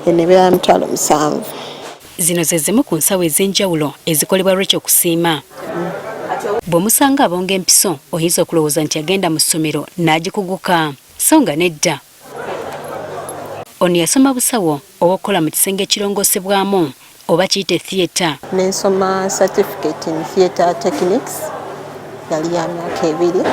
Enebeera $7,000. Zino ze zimu ku nsawo ez'enjawulo ezikolebwa Racheal Kusiima. Bw'omusanga abonga empiso oyinza okulowooza nti agenda mu ssomero n'agikuguka, so nga nedda. Ono yasoma busawo oba okukola mu kisenge ekirongoosebwamu oba kiyite theatre. Nensoma certificate in theatre techniques yali ya myaka 2.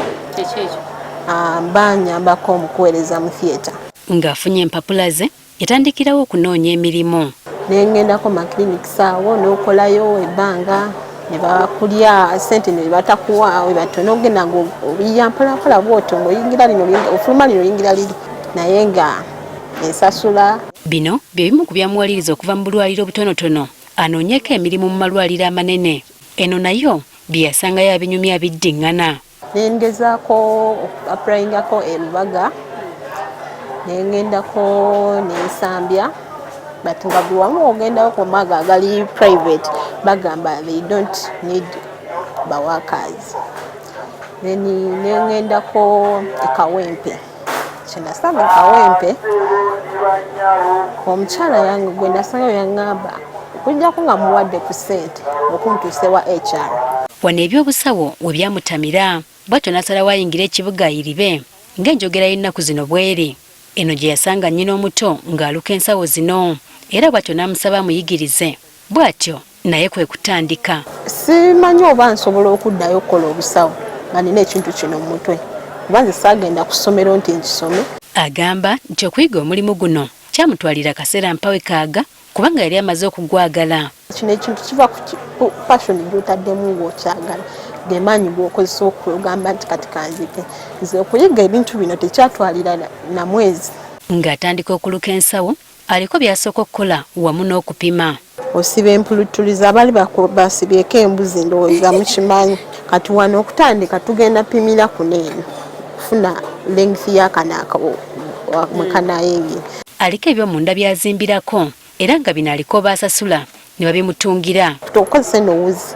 Banyambako mu kuweereza mu theatre. Ng'afunye empapula ze yatandikirawo okunoonya emirimu. Nengendako maklinikisi awo n'okolayo ebbanga ne bakulya ssente ne batakuwa we batono ogenda ng'oyiya mpolampola bw'otyo ng'oyingira lino ofuluma lino oyingira liri naye nga ensasula. Bino bye bimu ku byamuwaliriza okuva mu bulwaliro obutonotono anoonyeko emirimu mu malwaliro amanene. Eno nayo bye yasangayo abinyumya biddiŋŋana. Nengezaako apurayingako erubaga nengendako nensambya but nga buli wamu ogendawo ku maga agali private bagamba they don't need workers. Then nengendako ekawempe kyenasanga ekawempe omukyala yange gwe nasangayo yaŋŋamba okujjako nga muwadde ku ssente okuntuuse wa HR. Wano ebyobusawo we byamutamira bw'atyo n'asalawo ayingira ekibuga ayiribe ng'enjogera y'ennaku zino bw'eri. Eno gye yasanga nnyina omuto ng'aluka ensawo zino era bw'atyo n'amusaba amuyigirize. Bw'atyo naye kwe kutandika. Simanyi oba nsobola okuddayo okukola obusawo nga nina ekintu kino mu mutwe kuba nze saagenda ku ssomero nti nkisome. Agamba nti okuyiga omulimu guno kyamutwalira akaseera mpawe kaaga kubanga yali amaze okugwagala. Kino ekintu kiva ku passion gy'otaddemu ng'okyagala gemaanyi g'okozesa okugamba nti kati kanzike nze okuyiga ebintu bino tekyatwalira na mwezi. Ng'atandika okuluka ensawo aliko by'asooka okukola wamu n'okupima. Osiba empulutuliza abali basibyeko embuzi ndowooza mukimanyi. Kati wano okutandika tugenda pimira kuneeno kufuna length y'akanaaka mwekanayingira. Aliko eby'omunda byazimbirako era nga bino aliko baasasula ne babimutungira. Tokozesa eno wuzi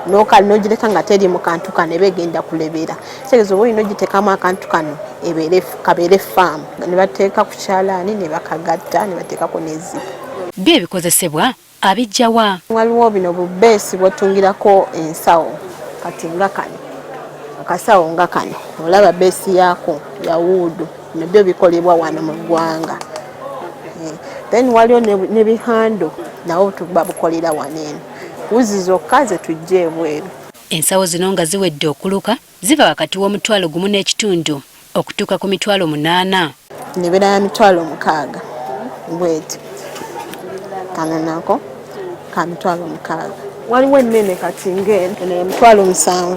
n'ogireka nga teri mu kantu kano eba egenda kulebera. Kitegeeza oba olina ogiteekamu akantu kano kabeere faamu ne bateeka ku kyalaani ne bakagatta ne bateekako n'ezzipu. Byo ebikozesebwa abijjawa. Waliwo bino bubeesi bw'otungirako ensawo kati nga kano akasawo nga kano olaba beesi yaako ya wuudu nabyo bikolebwa wano mu ggwanga. Then waliwo n'ebihando nawo babukolera wano eno. Wuzi zokka ze tujja ebweru. Ensawo zino nga ziwedde okuluka ziva wakati w'Om1.5 okutuuka ku 8,000. Nebeera ya 6,000 bweti kano nako ka 6,000. Waliwo ennene kati ng'eno eno 7,000.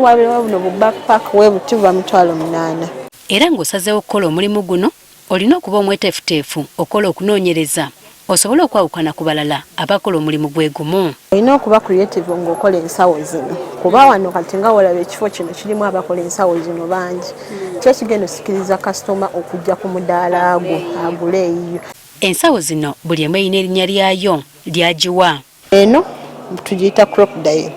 Waliwo buno bu backpack webutiva 8,000. Era ng'osazeewo okukola omulimu guno olina okuba omweteefuteefu okola okunoonyereza osobola okwawukana ku balala abakola omulimu gwe gumu. Olina okuba creative ng'okola ensawo zino kuba wano kati nga walaba ekifo kino kirimu abakola ensawo zino bangi. Kyo kigenda osikiriza kasitoma okujja ku mudaala gwo agule eyiyo. Ensawo zino buli emu erina erinnya lyayo lyagiwa. Eno tugiyita crocodile.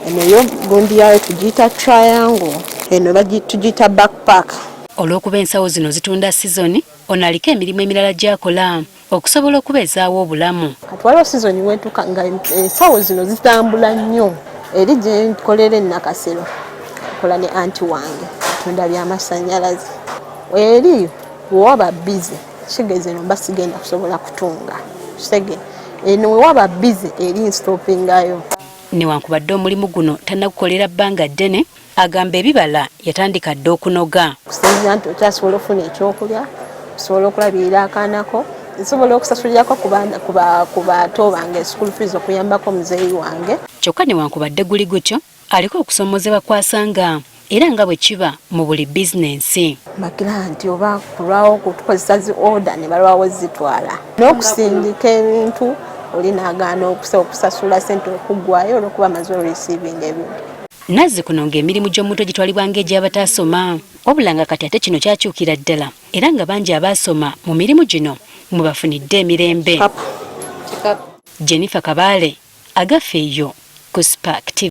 Eno yo gundi yayo tugiyita triangle. Eno tugiyita backpack. Olw'okuba ensawo zino zitunda sizoni ono aliko emirimu emirala gy'akola okusobola okubeezaawo obulamu. Kati waliwo sizoni wetuuka nga ensawo zino zitambula nnyo. Eri gye nkolera ennakasero nkola ne anti wange tunda byamasannyalaze. Eri wewaba bize kigeze eno mba sigenda kusobola kutunga kisege eno wewaba bize eri nstopingayo. Newankubadde omulimu guno tannagukolera bbanga ddene agamba ebibala yatandika dda okunoga. Kusinziira nti okyasobola okufuna ekyokulya osobola okulabirira akaanako nsobola okusasulirako ku bato bange school fees okuyambako muzeeyi wange. Kyokka newankubadde guli gutyo aliko okusomozebwa kwasanga era nga bwe kiba mu buli bizinensi. Bagira nti oba kulwawo kutukozesa zi order ne balwawo zitwala n'okusindika ebintu oli n'agaana okusasula ssente okuggwayo olw'okuba amaze receiving ebintu. Nazzi kuno ng'emirimu gy'omuntu gitwalibwa ng'egy'abataasoma wabula nga kati ate kino kyakyukira ddala era nga bangi abaasoma mu mirimu gino mwe bafunidde emirembe. Jennifer Kabaale agaffe eyo ku Spark TV.